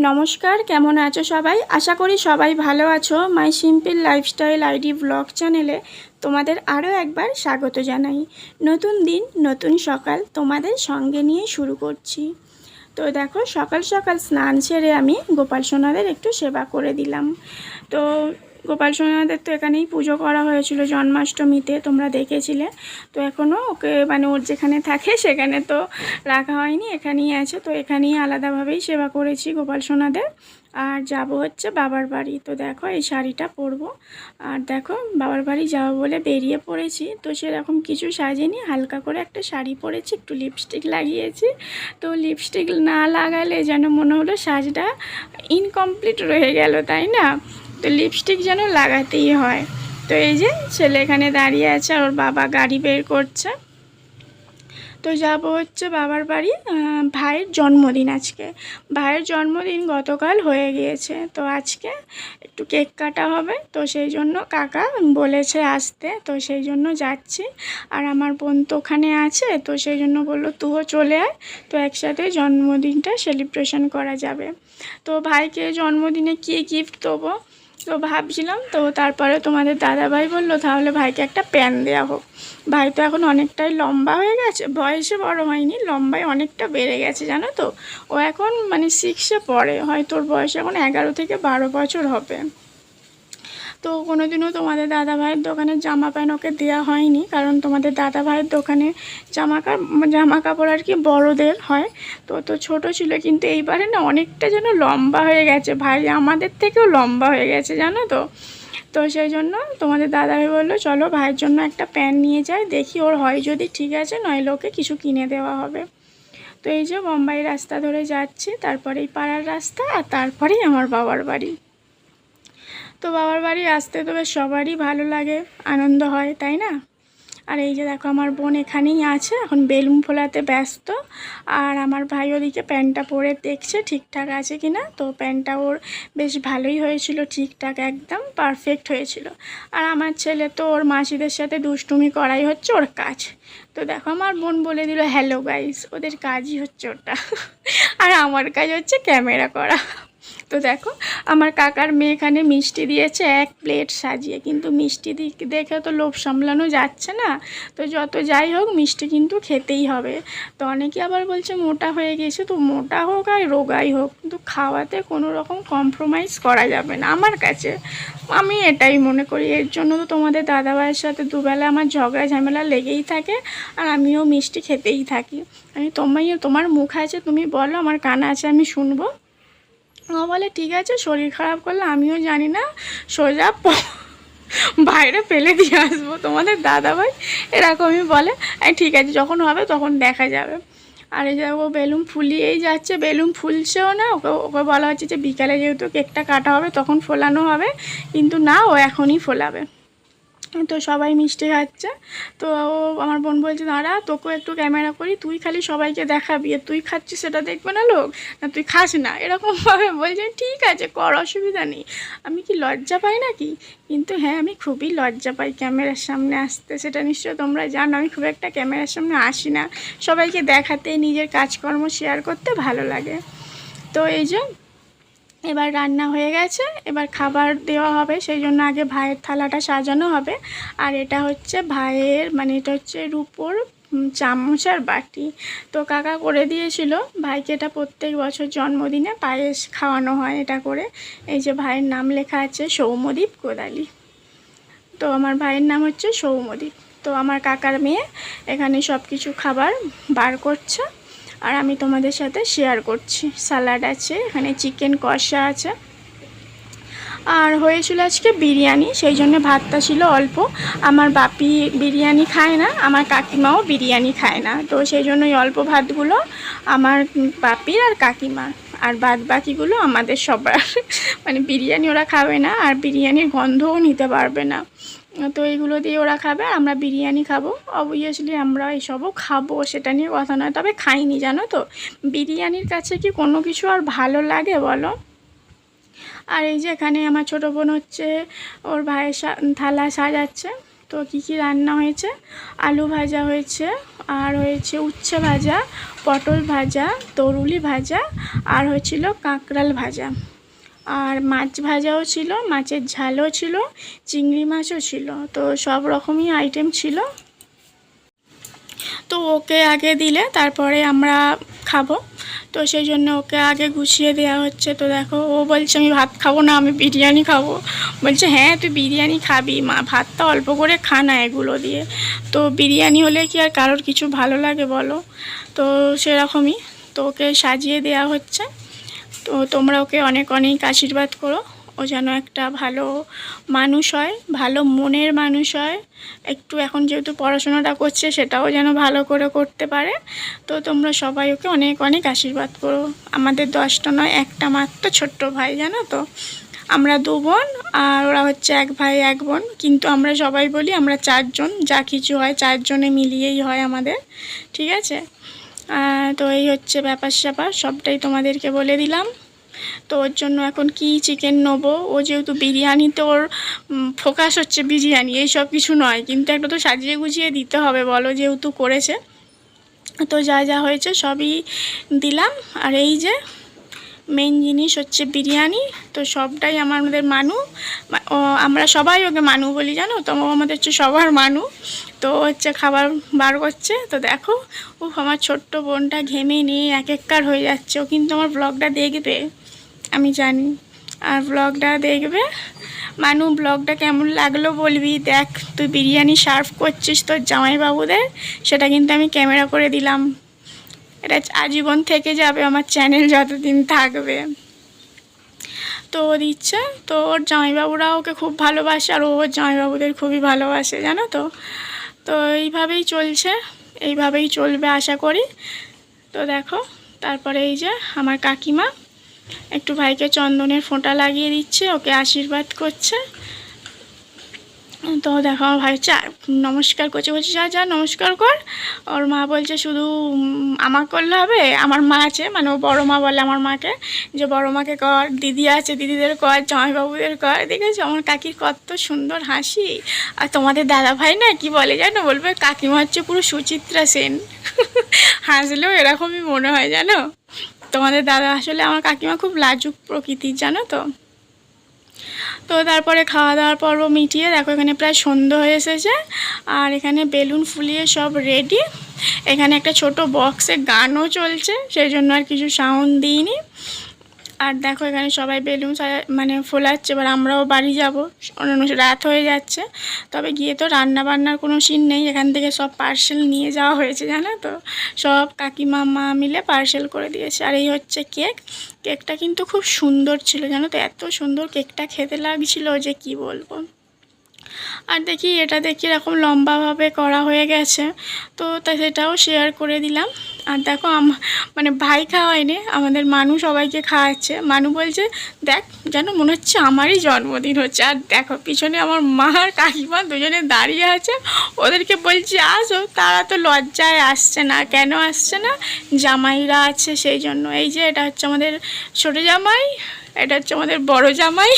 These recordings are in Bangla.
নমস্কার, কেমন আছো সবাই? আশা করি সবাই ভালো আছো। মাই সিম্পল লাইফস্টাইল আইডি ব্লগ চ্যানেলে তোমাদের আরও একবার স্বাগত জানাই। নতুন দিন, নতুন সকাল তোমাদের সঙ্গে নিয়ে শুরু করছি। তো দেখো, সকাল সকাল স্নান সেরে আমি গোপাল সোনাদের একটু সেবা করে দিলাম। তো গোপাল সোনাদের তো এখানেই পুজো করা হয়েছিল জন্মাষ্টমীতে, তোমরা দেখেছিলে। তো এখনও ওকে ওর যেখানে থাকে সেখানে তো রাখা হয়নি, এখানেই আছে। তো এখানেই আলাদাভাবেই সেবা করেছি গোপাল সোনাদের। আর যাব হচ্ছে বাবার বাড়ি। তো দেখো, এই শাড়িটা পরবো। আর দেখো, বাবার বাড়ি যাবো বলে বেরিয়ে পড়েছি। তো সেরকম কিছু সাজিনি, হালকা করে একটা শাড়ি পরেছি, একটু লিপস্টিক লাগিয়েছি। তো লিপস্টিক না লাগালে যেন মনে হলো সাজটা ইনকমপ্লিট রয়ে গেল, তাই না? তো লিপস্টিক যেন লাগাতেই হয়। তো এই যে ছেলে এখানে দাঁড়িয়ে আছে, আর ওর বাবা গাড়ি বের করছে। তো যাব হচ্ছে বাবার বাড়ি। ভাইয়ের জন্মদিন আজকে। ভাইয়ের জন্মদিন গতকাল হয়ে গিয়েছে, তো আজকে একটু কেক কাটা হবে। তো সেই জন্য কাকা বলেছে আসতে, তো সেই জন্য যাচ্ছি। আর আমার বোন তো ওখানে আছে, তো সেই জন্য বললো তুইও চলে আয়, তো একসাথে জন্মদিনটা সেলিব্রেশন করা যাবে। তো ভাইকে জন্মদিনে কী গিফট দেবো তো ভাবছিলাম। তো তারপরে তোমাদের দাদাভাই বললো তাহলে ভাইকে একটা প্যান দেওয়া হোক। ভাই তো এখন অনেকটাই লম্বা হয়ে গেছে, বয়সে বড় হয়নি, লম্বায় অনেকটা বেড়ে গেছে, জানো তো। ও এখন 6-এ পড়ে, হয়তো ওর বয়স এখন 11 থেকে 12 বছর হবে। তো কোনো দিনও তোমাদের দাদাভাইয়ের দোকানের জামা প্যান্ট ওকে দেওয়া হয়নি, কারণ তোমাদের দাদাভাইয়ের দোকানে জামা কাপড় আর কি বড়দের হয়। তো তো ছোটো ছিল, কিন্তু এইবারে না অনেকটা যেন লম্বা হয়ে গেছে, ভাই আমাদের থেকেও লম্বা হয়ে গেছে, জানো তো। তো সেই জন্য তোমাদের দাদাভাই বললো চলো ভাইয়ের জন্য একটা প্যান্ট নিয়ে যাই, দেখি ওর হয় যদি ঠিক আছে, নইলে ওকে কিছু কিনে দেওয়া হবে। তো এই যে বোম্বাই রাস্তা ধরে যাচ্ছি, তারপরেই পাড়ার রাস্তা, আর তারপরেই আমার বাবার বাড়ি। তো বাবার বাড়ি আসতে তো বেশ সবারই ভালো লাগে, আনন্দ হয়, তাই না? আর এই যে দেখো, আমার বোন এখানেই আছে, এখন বেলুন ফোলাতে ব্যস্ত। আর আমার ভাই ওদিকে প্যান্টটা পরে দেখছে ঠিকঠাক আছে কি না। তো প্যান্টটা ওর বেশ ভালোই হয়েছিল, ঠিকঠাক একদম পারফেক্ট হয়েছিল। আর আমার ছেলে তো ওর মাসিদের সাথে দুষ্টুমি করাই হচ্ছে ওর কাজ। তো দেখো, আমার বোন বলে দিল হ্যালো গাইস, ওদের কাজই হচ্ছে ওটা। আর আমার কাজ হচ্ছে ক্যামেরা করা। তো দেখো, আমার কাকার মেয়ে এখানে মিষ্টি দিয়েছে 1 প্লেট সাজিয়ে, কিন্তু মিষ্টি দেখে তো লোভ সামলানো যাচ্ছে না। তো যত যাই হোক, মিষ্টি কিন্তু খেতেই হবে। তো অনেকে আবার বলছে মোটা হয়ে গেছে, তো মোটা হোক আর রোগাই হোক, কিন্তু খাওয়াতে কোনো রকম কম্প্রোমাইজ করা যাবে না আমার কাছে। আমি এটাই মনে করি। এর জন্য তো তোমাদের দাদাভাইয়ের সাথে দুবেলা আমার ঝগড়া ঝামেলা লেগেই থাকে, আর আমিও মিষ্টি খেতেই থাকি। তোমার মুখ আছে, তুমি বলো, আমার কান আছে, আমি শুনবো। ও বলে ঠিক আছে, শরীর খারাপ করলে আমিও জানি না, সোজা বাইরে ফেলে দিয়ে আসবো। তোমাদের দাদাভাই এরকমই বলে। ঠিক আছে, যখন হবে তখন দেখা যাবে। আর এই যে ও বেলুন ফুলিয়েই যাচ্ছে, বেলুন ফুলছেও না। ওকে ওকে বলা হচ্ছে যে বিকালে যেহেতু কেকটা কাটা হবে তখন ফোলানো হবে, কিন্তু না, ও এখনই ফোলাবে। তো সবাই মিষ্টি খাচ্ছে। তো আমার বোন বলছে দাঁড়া, তোকেও একটু ক্যামেরা করি, তুই খালি সবাইকে দেখাবি, আর তুই খাচ্ছিস সেটা দেখবে না লোক, না তুই খাস না, এরকমভাবে বলছে। ঠিক আছে কর, অসুবিধা নেই। আমি কি লজ্জা পাই নাকি? কিন্তু হ্যাঁ, আমি খুবই লজ্জা পাই ক্যামেরার সামনে আসতে, সেটা নিশ্চয় তোমরা জানো। আমি খুব একটা ক্যামেরার সামনে আসি না, সবাইকে দেখাতে, নিজের কাজকর্ম শেয়ার করতে ভালো লাগে। তো এই যে এবার রান্না হয়ে গেছে, এবার খাবার দেওয়া হবে, সেই জন্য আগে ভাইয়ের থালাটা সাজানো হবে। আর এটা হচ্ছে ভাইয়ের, এটা হচ্ছে রুপোর চামচ আর বাটি। তো কাকা করে দিয়েছিল ভাইকে, এটা প্রত্যেক বছর জন্মদিনে পায়েস খাওয়ানো হয় এটা করে। এই যে ভাইয়ের নাম লেখা আছে সৌম্যদীপ কোদালি। তো আমার ভাইয়ের নাম হচ্ছে সৌম্যদীপ। তো আমার কাকার মেয়ে এখানে সব কিছু খাবার বার করছে, আর আমি তোমাদের সাথে শেয়ার করছি। স্যালাড আছে, এখানে চিকেন কষা আছে, আর হয়েছিল আজকে বিরিয়ানি, সেই জন্য ভাতটা ছিল অল্প। আমার বাপি বিরিয়ানি খায় না, আমার কাকিমাও বিরিয়ানি খায় না, তো সেই জন্য ওই অল্প ভাতগুলো আমার বাপির আর কাকিমার, আর বাদ বাকিগুলো আমাদের সবার। বিরিয়ানি ওরা খাবে না, আর বিরিয়ানির গন্ধও নিতে পারবে না। তো এইগুলো দিয়ে ওরা খাবে, আর আমরা বিরিয়ানি খাবো। অবভিয়াসলি আমরা এইসবও খাবো, সেটা নিয়ে কথা নয়, তবে খাইনি, জানো তো। বিরিয়ানির কাছে কি কোনো কিছু আর ভালো লাগে বলো? আর এই যে এখানে আমার ছোটো বোন হচ্ছে ওর ভাইয়ের থালা সাজাচ্ছে। তো কী কী রান্না হয়েছে, আলু ভাজা হয়েছে, আর হয়েছে উচ্ছে ভাজা, পটল ভাজা, তরুলি ভাজা, আর হয়েছিল কাঁকড়াল ভাজা, আর মাছ ভাজাও ছিল, মাছের ঝালও ছিল, চিংড়ি মাছও ছিল। তো সব রকমই আইটেম ছিল। তো ওকে আগে দিলে তারপরে আমরা খাবো, তো সেই জন্য ওকে আগে গুছিয়ে দেওয়া হচ্ছে। তো দেখো, ও বলছে আমি ভাত খাবো না, আমি বিরিয়ানি খাবো। বলছে হ্যাঁ তুই বিরিয়ানি খাবি, মা ভাতটা অল্প করে খা না এগুলো দিয়ে। তো বিরিয়ানি হলে কি আর কারোর কিছু ভালো লাগে বলো? তো সেরকমই, তো ওকে সাজিয়ে দেওয়া হচ্ছে। তো তোমরা ওকে অনেক অনেক আশীর্বাদ করো, ও যেন একটা ভালো মানুষ হয়, ভালো মনের মানুষ হয়। একটু এখন যেহেতু পড়াশোনাটা করছে সেটাও যেন ভালো করে করতে পারে। তো তোমরা সবাই ওকে অনেক অনেক আশীর্বাদ করো। আমাদের 10টা নয়, একটা মাত্র ছোট্ট ভাই, জানো তো। আমরা 2 বোন আর ওরা হচ্ছে 1 ভাই 1 বোন, কিন্তু আমরা সবাই বলি আমরা 4 জন, যা কিছু হয় 4 জনে মিলিয়েই হয় আমাদের, ঠিক আছে। তো এই হচ্ছে ব্যাপার স্যাপার, সবটাই তোমাদেরকে বলে দিলাম। তো ওর জন্য এখন কি চিকেন নেবো, ও যেহেতু বিরিয়ানিতে ওর ফোকাস হচ্ছে বিরিয়ানি, এই সব কিছু নয়, কিন্তু একটা তো সাজিয়ে গুছিয়ে দিতে হবে বলো, যেহেতু করেছে। তো যা যা হয়েছে সবই দিলাম। আর এই যে মেন জিনিস হচ্ছে বিরিয়ানি, তো সবটাই আমাদের মানু, আমরা সবাই ওকে মানু বলি জানো তো, আমাদের হচ্ছে সবার মানু। তো হচ্ছে খাবার বার করছে। তো দেখো, ও আমার ছোট্ট বোনটা ঘেমে নিয়ে একাকার হয়ে যাচ্ছে। ও কিন্তু আমার ব্লগটা দেখবে আমি জানি, আর ব্লগটা দেখবে। মানু, ব্লগটা কেমন লাগলো বলবি। দেখ, তুই বিরিয়ানি সার্ভ করছিস তোর জামাইবাবুদের, সেটা কিন্তু আমি ক্যামেরা করে দিলাম। এটা আজীবন থেকে যাবে আমার চ্যানেল যতদিন থাকবে। তো ও দিচ্ছে, তো ওর জামাইবাবুরা ওকে খুব ভালোবাসে, আর ওর জামাইবাবুদের খুবই ভালোবাসে, জানো তো। তো এইভাবেই চলছে, এইভাবেই চলবে আশা করি। তো দেখো, তারপরে এই যে আমার কাকিমা একটু ভাইকে চন্দনের ফোঁটা লাগিয়ে দিচ্ছে, ওকে আশীর্বাদ করছে। তো দেখো আমার ভাই নমস্কার করছে, বলছে যা যা নমস্কার কর। ওর মা বলছে শুধু আমার করলে হবে, আমার মা আছে, মানে ও বড়ো মা বলে আমার মাকে, যে বড়ো মাকে কর, দিদি আছে দিদিদের কর, জামাইবাবুদের কর। দেখেছো আমার কাকির কত সুন্দর হাসি। আর তোমাদের দাদা ভাই না কি বলে জানো, বলবে কাকিমা হচ্ছে পুরো সুচিত্রা সেন। হাসলেও এরকমই মনে হয় জানো। তোমাদের দাদা আসলে, আমার কাকিমা খুব লাজুক প্রকৃতির, জানো তো। তো তারপরে খাওয়া দাওয়ার পর্ব মিটিয়ে দেখো এখানে প্রায় সন্ধ্যা হয়ে এসেছে, আর এখানে বেলুন ফুলিয়ে সব রেডি। এখানে একটা ছোট বক্সে গানও চলছে, সেই জন্য আর কিছু সাউন্ড দিইনি। আর দেখো এখানে সবাই বেলুন মানে ফোলাচ্ছে। এবার আমরাও বাড়ি যাব, রাত হয়ে যাচ্ছে। তবে গিয়ে তো রান্না বান্নার কোনো সিন নেই, এখান থেকে সব পার্সেল নিয়ে যাওয়া হয়েছে, জানো তো। সব কাকিমা মা মিলে পার্সেল করে দিয়েছে। আর এই হচ্ছে কেক। কেকটা কিন্তু খুব সুন্দর ছিল, জানো তো। এত সুন্দর কেকটা খেতে লাগছিল যে কি বলবো। আর দেখি এটা দেখি এরকম লম্বাভাবে করা হয়ে গেছে, তো তাই সেটাও শেয়ার করে দিলাম। আর দেখো মানে ভাই খাওয়ায়নি, আমাদের মানু সবাইকে খাওয়াচ্ছে। মানু বলছে দেখ যেন মনে হচ্ছে আমারই জন্মদিন হচ্ছে। আর দেখো পিছনে আমার মা আর কাকিমা দুজনে দাঁড়িয়ে আছে, ওদেরকে বলছি আসো, তারা তো লজ্জায় আসছে না। কেন আসছে না? জামাইরা আছে সেই জন্য। এই যে এটা হচ্ছে আমাদের ছোটো জামাই, এটা হচ্ছে আমাদের বড় জামাই।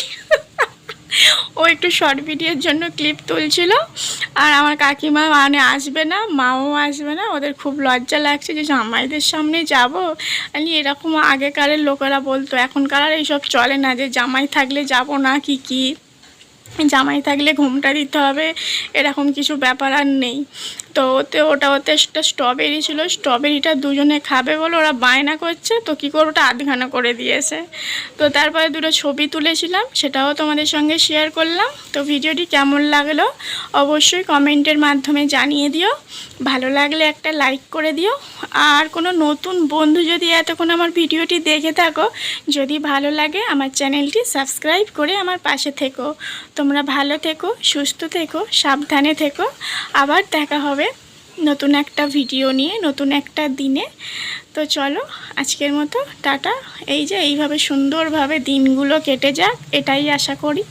ও একটু শর্ট ভিডিওর জন্য ক্লিপ তুলছিল। আর আমার কাকিমা মানে আসবে না, মাও আসবে না, ওদের খুব লজ্জা লাগছে যে জামাইদের সামনে যাব। আমি এরকম আগেকারের লোকেরা বলতো, এখনকার আর এইসব চলে না যে জামাই থাকলে যাব না, কি জামাই থাকলে ঘুমটা দিতে হবে, এরকম কিছু ব্যাপার আর নেই। তো ওতে একটা স্ট্রবেরি ছিল, স্ট্রবেরিটা দুজনে খাবে বলে ওরা বায়না করছে, তো কী করে ওটা আধখানা করে দিয়েছে। তো তারপরে 2টো ছবি তুলেছিলাম, সেটাও তোমাদের সঙ্গে শেয়ার করলাম। তো ভিডিওটি কেমন লাগলো অবশ্যই কমেন্টের মাধ্যমে জানিয়ে দিও। ভালো লাগলে একটা লাইক করে দিও। আর কোনো নতুন বন্ধু যদি এতক্ষণ আমার ভিডিওটি দেখে থাকো, যদি ভালো লাগে আমার চ্যানেলটি সাবস্ক্রাইব করে আমার পাশে থেকো। তোমরা ভালো থেকো, সুস্থ থেকো, সাবধানে থেকো। আবার দেখা হবে নতুন একটা ভিডিও নিয়ে, নতুন একটা দিনে। তো চলো আজকের মতো টাটা। এই যে এইভাবে সুন্দরভাবে দিনগুলো কেটে যাক, এটাই আশা করি।